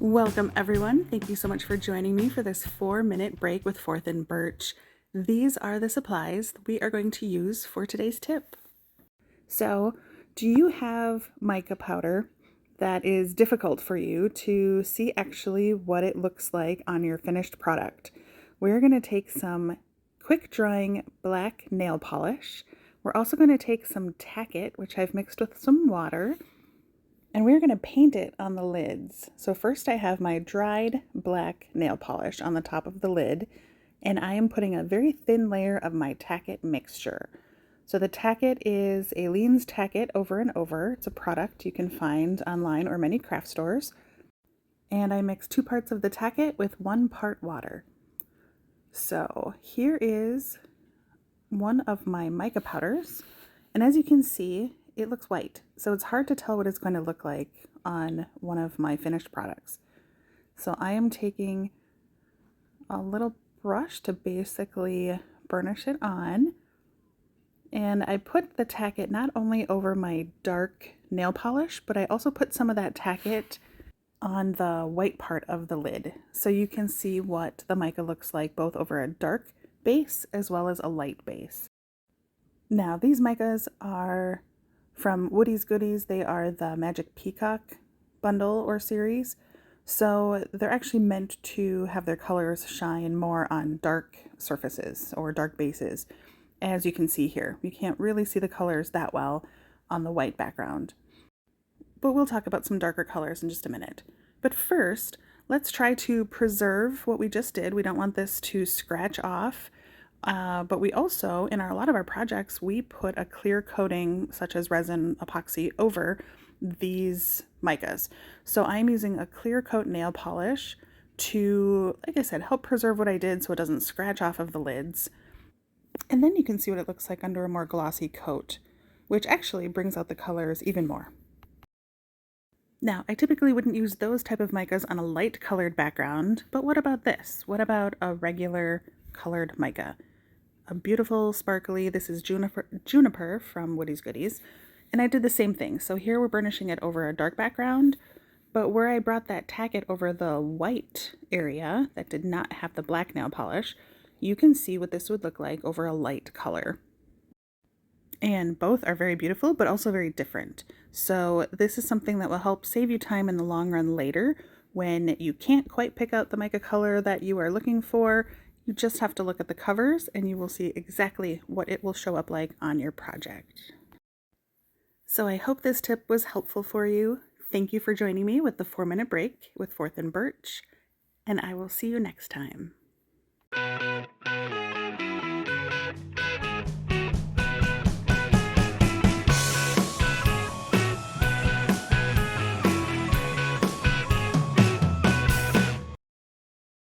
Welcome everyone. Thank you so much for joining me for this 4-minute break with Fourth and Birch. These are the supplies we are going to use for today's tip. So, do you have mica powder that is difficult for you to see actually what it looks like on your finished product? We're going to take some quick drying black nail polish. We're also going to take some tacket, which I've mixed with some water, and we're going to paint it on the lids. So first I have my dried black nail polish on the top of the lid, and I am putting a very thin layer of my tacket mixture. So the tacket is Aleene's Tacket Over and Over. It's a product you can find online or many craft stores. And I mix 2 parts of the tacket with 1 part water. So here is one of my mica powders. And as you can see, it looks white, so it's hard to tell what it's going to look like on one of my finished products. So I am taking a little brush to basically burnish it on, and I put the tacket not only over my dark nail polish, but I also put some of that tacket on the white part of the lid, so you can see what the mica looks like both over a dark base as well as a light base. Now these micas are from Woody's Goodies. They are the Magic Peacock bundle or series. So they're actually meant to have their colors shine more on dark surfaces or dark bases. As you can see here, you can't really see the colors that well on the white background. But we'll talk about some darker colors in just a minute. But first, let's try to preserve what we just did. We don't want this to scratch off. But we also, in a lot of our projects, we put a clear coating such as resin epoxy over these micas. So I'm using a clear coat nail polish to, like I said, help preserve what I did so it doesn't scratch off of the lids. And then you can see what it looks like under a more glossy coat, which actually brings out the colors even more. Now, I typically wouldn't use those type of micas on a light colored background, but what about this? What about a regular colored mica? A beautiful sparkly, this is juniper from Woody's Goodies, and I did the same thing. So here we're burnishing it over a dark background, but where I brought that tacket over the white area that did not have the black nail polish, you can see what this would look like over a light color. And both are very beautiful, but also very different. So this is something that will help save you time in the long run later when you can't quite pick out the mica color that you are looking for. You just have to look at the covers and you will see exactly what it will show up like on your project. So I hope this tip was helpful for you. Thank you for joining me with the 4-minute break with Fourth and Birch, and I will see you next time.